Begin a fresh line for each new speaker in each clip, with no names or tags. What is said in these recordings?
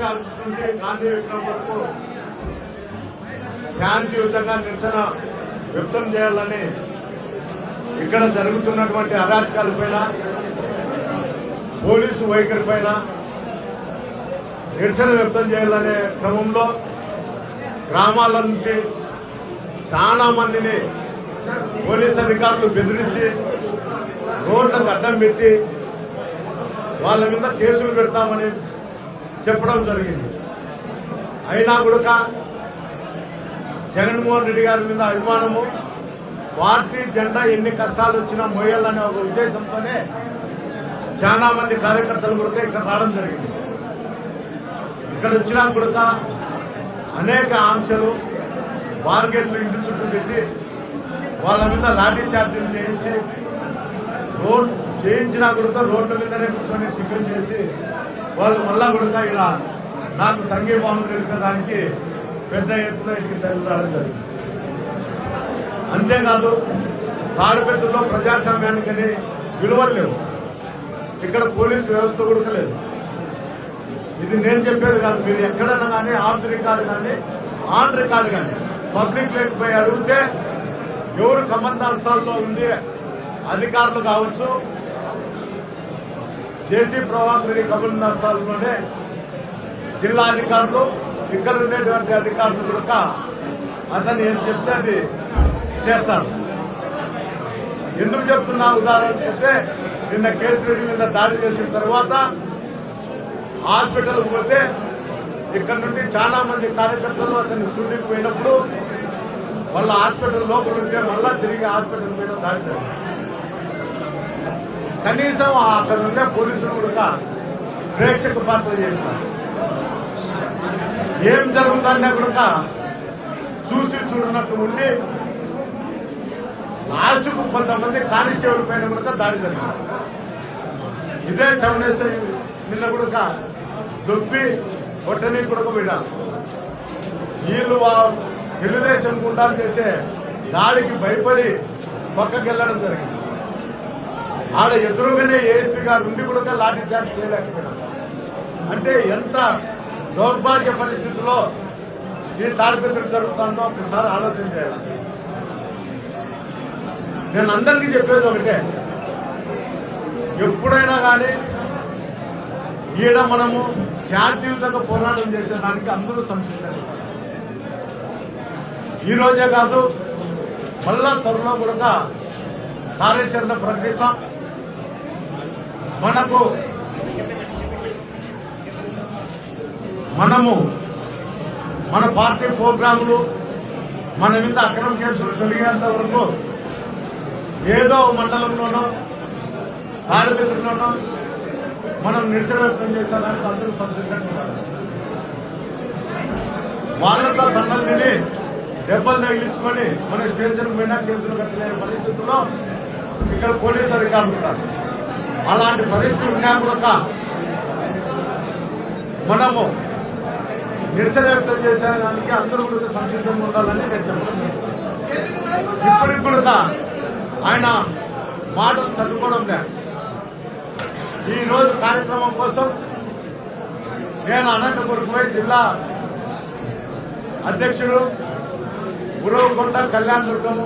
Office నుండి గాంధీ విగ్రహం వరకు శాంతియుతంగా నిరసన వ్యక్తం చేయాలని ఇక్కడ జరుగుతున్నటువంటి అరాచకాలపైన పోలీసు వైఖరి పైన నిరసన వ్యక్తం చేయాలనే క్రమంలో గ్రామాల నుండి చాలా మందిని పోలీసు అధికారులు బెదిరించి రోడ్లకు అడ్డం పెట్టి వాళ్ళ మీద కేసులు పెడతామని చెప్పడం జరిగింది. అయినా కూడా జగన్మోహన్ రెడ్డి గారి మీద అభిమానము, పార్టీ జెండా ఎన్ని కష్టాలు వచ్చినా మోయాలనే ఒక ఉద్దేశంతోనే చాలా మంది కార్యకర్తలు కూడా ఇక్కడ రావడం జరిగింది. ఇక్కడ వచ్చినా కూడా అనేక ఆంక్షలు, బార్గెట్లు ఇంటి చుట్టూ పెట్టి వాళ్ళ మీద లాఠీ చార్జీలు చేయించి చేయించినా కూడా రోడ్ల మీదనే కూర్చొని టిఫిన్ చేసి వాళ్ళు మళ్ళా కూడా ఇలా నాకు సంఘీభావం తెలిపేదానికి పెద్ద ఎత్తున ఇంటికి తరలిరావడం జరిగింది. అంతేకాదు తాడిపత్రిలో ప్రజాస్వామ్యానికి విలువలు లేవు, ఇక్కడ పోలీసు వ్యవస్థ కూడా లేదు. ఇది నేను చెప్పేది కాదు, మీరు ఎక్కడైనా కానీ ఆఫ్ రికార్డు కానీ ఆన్ రికార్డు కానీ పబ్లిక్ లేకపోయి అడిగితే ఎవరు కమందాస్థాల్లో ఉంది అధికారులు కావచ్చు, జేసీ ప్రభాకర్ రెడ్డి కమందాస్థాల్లోనే జిల్లా అధికారులు, ఇక్కడ ఉండేటువంటి అధికారులు కూడా అతను ఏం చెప్తే అది చేస్తారు. ఎందుకు చెప్తున్నా ఉదాహరణ చెప్తే, నిన్న కేసరెడ్డి మీద దాడి చేసిన తర్వాత హాస్పిటల్కి పోతే ఇక్కడ నుండి చాలా మంది కార్యకర్తలు అతన్ని చూడడానికి పోయినప్పుడు వాళ్ళ హాస్పిటల్ లోపల ఉంటే మళ్ళా తిరిగి హాస్పిటల్ మీద దాడి జరిగింది. కనీసం అక్కడ ఉండే పోలీసులు కూడా ప్రేక్షక పాత్ర చేస్తారు. ఏం జరుగుతుందా కూడా చూసి చూడనట్టు ఉండి లాస్ట్కు కొంతమంది కానిస్టేబుల్ పైన కూడా దాడి జరిగింది. ఇదే టౌన్ ఎస్ఐ నిన్న కూడా దొబ్బి కొట్టని కూడా విడాలి. వీళ్ళు తెలుగుదేశం గుండాలు చేసే దాడికి భయపడి పక్కకి వెళ్ళడం జరిగింది. ఆడ ఎదురుగానే ఏఎస్పీ గారు ఉండి కూడా లాఠీ చార్జ్ చేయలేకపోయినారు. అంటే ఎంత దౌర్భాగ్య పరిస్థితుల్లో ఈ తాడిపత్రి జరుగుతుందో ఒకసారి ఆలోచన చేయాలి. నేను అందరికీ చెప్పేది ఒకటే, ఎప్పుడైనా కానీ ఈడ మనము శాంతియుతంగా పోరాటం చేసేదానికి అందరూ సంసిద్ధంగా, ఈ రోజే కాదు మళ్ళా త్వరలో కూడా కార్యాచరణ ప్రకటిస్తాం. మనము మన పార్టీ ప్రోగ్రాములు మన మీద అక్రమ కేసులు తొలగేంత వరకు ఏదో మండలంలోనో తాడిపత్రిలోనో మనం నిరసన వ్యక్తం చేసేదానికి అందరూ సంసిద్ధంగా ఉన్నారు. వాళ్ళతో దండలు తిని దెబ్బలు తగిలించుకొని మన స్టేషన్ పైన కేసులు కట్టిన పరిస్థితుల్లో ఇక్కడ పోలీసు అధికారులు ఉంటారు. అలాంటి పరిస్థితి ఉన్నా కూడా మనము నిరసన వ్యక్తం చేసేదానికి అందరూ కూడా సంసిద్ధంగా ఉండాలని నేను చెప్తున్నాను. ఇప్పటికి కూడా ఆయన మాటలు చదువుకోవడం లేదు. ఈ రోజు కార్యక్రమం కోసం నేను అనంతపురం పోయి జిల్లా అధ్యక్షుడు గురవకొండ కళ్యాణ దుర్గము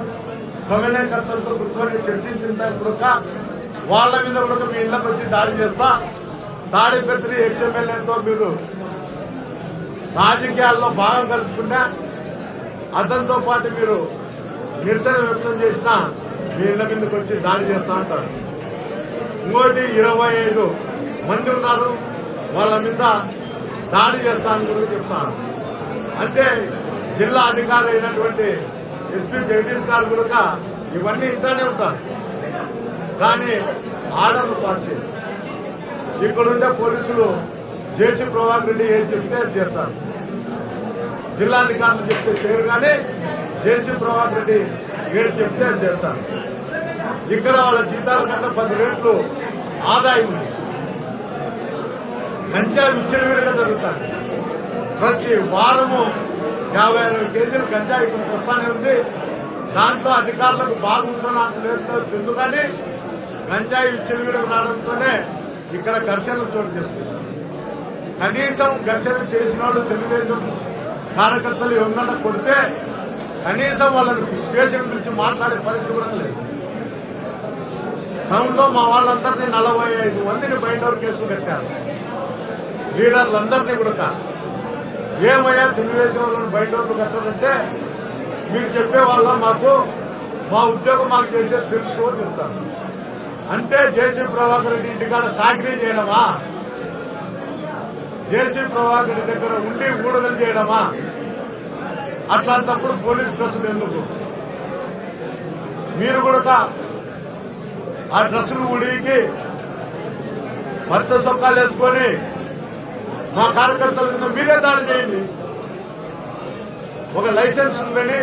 సమన్వయకర్తలతో కూర్చొని చర్చించిన తర్వాత వాళ్ళ మీద కూడా మీ ఇళ్లకు వచ్చి దాడి చేస్తా, తాడిపత్రి ఎక్స్ఎమ్మెల్యేతో మీరు రాజకీయాల్లో భాగం కలుపుకున్నా అతనితో పాటు మీరు నిరసన వ్యక్తం చేసినా మీ ఇళ్ల మీదకి వచ్చి దాడి చేస్తా అంటారు. ఇంకోటి 25 మంది ఉన్నారు, వాళ్ళ మీద దాడి చేస్తానని కూడా చెప్తాను. అంటే జిల్లా అధికారి అయినటువంటి ఎస్పీ జగదీష్ గారు కూడా ఇవన్నీ ఇంటానే ఉంటారు, కానీ ఆర్డర్లు పాస్ చేయరు. ఇక్కడుండే పోలీసులు జేసీ ప్రభాకర్ రెడ్డి ఏం చెప్తే అది చేస్తారు, జిల్లాధికారులు చెప్తే చేయరు, కానీ జేసీ ప్రభాకర్ రెడ్డి ఏడు చెప్తే అది చేస్తారు. ఇక్కడ వాళ్ళ జీతాల కన్నా 10 రెట్లు ఆదాయం ఉంది. గంజాయి విచ్చలవిడిగా జరుగుతుంది. ప్రతి వారము 50 కేజీలు గంజాయి ఇక్కడికి వస్తానే ఉంది. దాంట్లో అధికారులకు బాగుందో నాకు లేదు తెలుసు, కానీ గంజాయి విచ్చలవిడిగా రావడంతోనే ఇక్కడ ఘర్షణలు చోటు చేసుకుంటారు. కనీసం ఘర్షణ చేసిన వాళ్ళు తెలుగుదేశం కార్యకర్తలు ఎవరన్నా కొడితే కనీసం వాళ్ళని స్టేషన్ గురించి మాట్లాడే పరిస్థితి కూడా లేదు. టౌన్లో మా వాళ్ళందరినీ 45 మందిని బయట కేసులు కట్టారు. లీడర్లందరినీ కూడా ఏమయ్యా తెలుగుదేశం వాళ్ళని బయట కట్టారంటే మీరు చెప్పే వాళ్ళ మాకు మా ఉద్యోగం మాకు చేసేది తెలుసు అని చెప్తారు. అంటే జేసీ ప్రభాకర్ రెడ్డి ఇంటికాడ చాకరీ చేయడమా? జేసీ ప్రభాకర్ రెడ్డి దగ్గర ఉండి ఊడగలు చేయడమా? అట్లాంటప్పుడు పోలీస్ డ్రెస్సులు ఎందుకు? మీరు కూడా ఆ డ్రెస్సులు ఉడికి పచ్చ సొక్కాలు వేసుకొని మా కార్యకర్తల మీద మీరే దాడి చేయండి. ఒక లైసెన్స్ ఉందని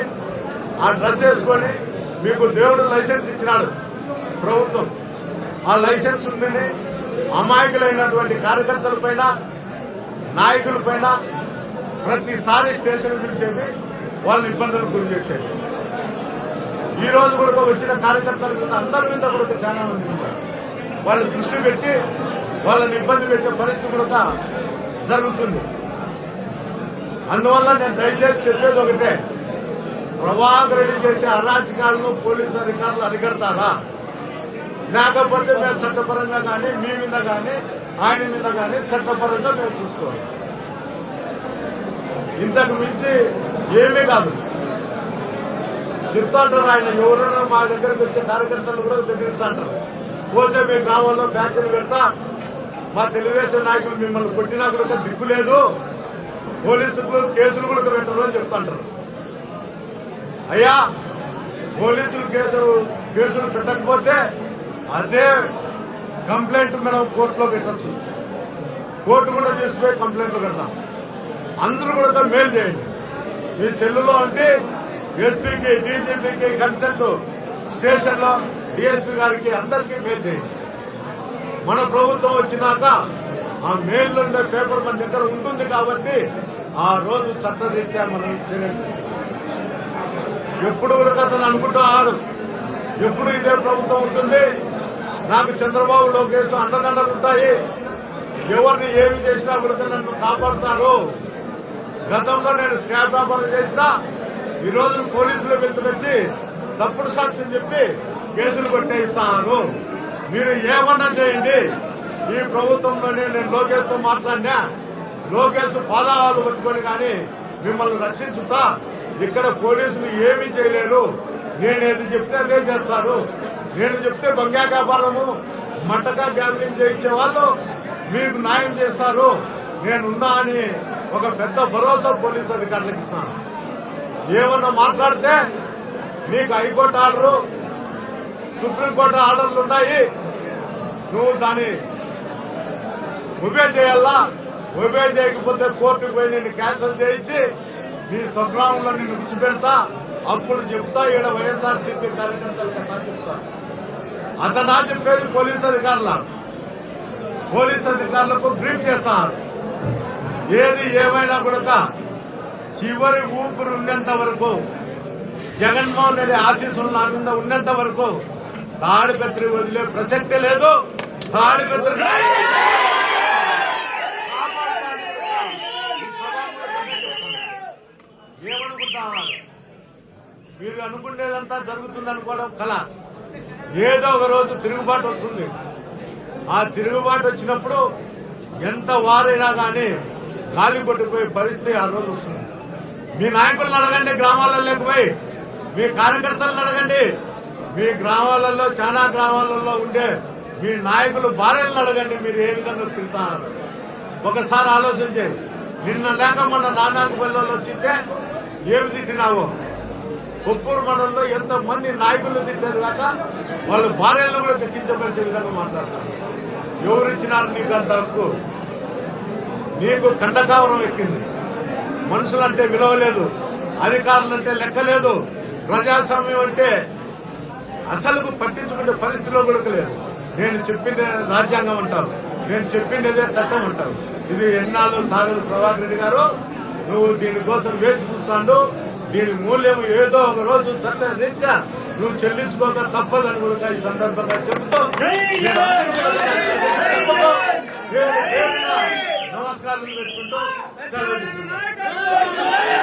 ఆ డ్రెస్ వేసుకొని మీకు దేవుడు లైసెన్స్ ఇచ్చినాడు ప్రభుత్వం. ఆ లైసెన్స్ ఉందని అమాయకులైనటువంటి కార్యకర్తల పైన నాయకుల పైన ప్రతిసారి స్టేషన్ పిలిచేసి వాళ్ళని ఇబ్బందులకు గురి చేసేది. ఈ రోజు కూడా వచ్చిన కార్యకర్తల మీద అందరి మీద కూడా చాలా మంది ఉన్నారు. వాళ్ళు దృష్టి పెట్టి వాళ్ళని ఇబ్బంది పెట్టే పరిస్థితి కూడా జరుగుతుంది. అందువల్ల నేను దయచేసి చెప్పేది ఒకటే, ప్రభాకర్ రెడ్డి చేసే అరాచకాలను పోలీసు అధికారులు అరికడతారా? లేకపోతే మేము చట్టపరంగా కానీ మీ మీద కానీ ఆయన మీద కానీ చట్టపరంగా మేము చూసుకోవాలి. ఇంతకు మించి ఏమీ కాదు. చెప్తాంటారు ఆయన ఎవరైనా మా దగ్గరకు వచ్చే కార్యకర్తలు కూడా బెదిరిస్తాంటారు. పోతే మీ గ్రామంలో ఫ్యాషన్ పెడతా, మా తెలుగుదేశం నాయకులు మిమ్మల్ని కొట్టినా కూడా దిక్కు లేదు, పోలీసులు కేసులు కూడా పెట్టరు అని చెప్తాంటారు. అయ్యా పోలీసులు కేసులు పెట్టకపోతే అదే కంప్లైంట్ మనం కోర్టులో పెట్టచ్చు. కోర్టు కూడా తీసుకుపోయి కంప్లైంట్లు పెడతాం. అందరూ కూడా మెయిల్ చేయండి. మీ సెల్లులో అంటే ఎస్పీకి డీజీపీకి కన్సల్ట్ స్టేషన్లో డిఎస్పీ గారికి అందరికీ మెయిల్ చేయండి. మన ప్రభుత్వం వచ్చినాక ఆ మెయిల్ ఉండే పేపర్ మన దగ్గర ఉంటుంది కాబట్టి ఆ రోజు చట్టరీత్యా మనం చేయండి. ఎప్పుడు కూడా అతను అనుకుంటూ ఆడు ఎప్పుడు ఇదే ప్రభుత్వం ఉంటుంది, నాకు చంద్రబాబు లోకేష్ అండదండలు ఉంటాయి, ఎవరిని ఏమి చేసినా కూడా నన్ను కాపాడుతారు. గతంలో నేను స్క్రాప్ వ్యాపారం చేసినా ఈ రోజు పోలీసులు వెళ్తుకొచ్చి తప్పుడు సాక్ష్యం చెప్పి కేసులు కొట్టేయిస్తాను. మీరు ఏమన్నా చేయండి. ఈ ప్రభుత్వంలోనే నేను లోకేష్ తో మాట్లాడినా, లోకేష్ పాదాలు పట్టుకొని కానీ మిమ్మల్ని రక్షించుతా. ఇక్కడ పోలీసులు ఏమీ చేయలేరు. నేను ఏది చెప్తే అదే చేస్తారు. నేను చెప్తే బంగా వ్యాపారము మట్టగా గ్యాబ్లింగ్ చేయించే వాళ్ళు మీకు న్యాయం చేస్తారు. నేనున్నా అని ఒక పెద్ద భరోసా పోలీసు అధికారులకు ఇస్తాను. ఏమన్నా మాట్లాడితే నీకు హైకోర్టు ఆర్డరు, సుప్రీంకోర్టు ఆర్డర్లు ఉన్నాయి, నువ్వు దాన్ని ఒబే చేయాలా. ఒబే చేయకపోతే కోర్టుకు పోయి నేను క్యాన్సిల్ చేయించి నీ స్వగ్రామంలో నిన్ను విడిచిపెడతా. అప్పుడు చెప్తా ఈడ వైఎస్ఆర్సీపీ కార్యకర్తలకు అన్నా చెప్తా. అతనా చెప్పేది పోలీసు అధికారులకు బ్రీఫ్ చేస్తారు. ఏది ఏమైనా కూడా చివరి ఊపిరి ఉన్నంత వరకు, జగన్మోహన్ రెడ్డి ఆశీస్సులు నా మీద ఉన్నంత వరకు తాడిపత్రి వదిలే ప్రసక్తే లేదు. తాడిపత్రి ఏమనుకుంటా మీరు అనుకునేదంతా జరుగుతుంది అనుకోవడం కల. ఏదో ఒక రోజు తిరుగుబాటు వస్తుంది. ఆ తిరుగుబాటు వచ్చినప్పుడు ఎంత వారైనా కానీ గాలి పట్టుకుపోయే పరిస్థితి ఆ రోజు వస్తుంది. మీ నాయకులను అడగండి, గ్రామాలలో పోయి మీ కార్యకర్తలను అడగండి, మీ గ్రామాలలో చాలా గ్రామాలలో ఉండే మీ నాయకులు భార్యలను అడగండి, మీరు ఏ విధంగా తిరుగుతున్నారు ఒకసారి ఆలోచన చేయండి. నిన్న లేక మొన్న నానాకు పల్లెల్లో వచ్చింటే ఏమి తిట్టినావో. కొప్పూరు మండలంలో ఎంతమంది నాయకులు తిట్టేది కాక వాళ్ళ భార్యలను కూడా తెచ్చించబడిసే విధంగా మాట్లాడతారు. ఎవరిచ్చినారు నీకు అంత హక్కు? నీకు కండకావరం ఎక్కింది. మనుషులంటే విలువ లేదు, అధికారులంటే లెక్క లేదు, ప్రజాస్వామ్యం అంటే అసలు పట్టించుకునే పరిస్థితిలో కూడా లేదు. నేను చెప్పిందే రాజ్యాంగం అంటారు, నేను చెప్పిండేదే చట్టం అంటారు. ఇది ఎన్నాళ్ళు సాగదు ప్రభాకర్ రెడ్డి గారు. నువ్వు దీనికోసం వేచి చూస్తాడు. దీని మూల్యం ఏదో ఒక రోజు చట్ట రీత్యా నువ్వు చెల్లించుకోక తప్పదని కూడా ఈ సందర్భంగా చెబుతూ నమస్కారం. నమస్కారాలు పెట్టుకుంటూ సెలవు తీసుకుంటాం.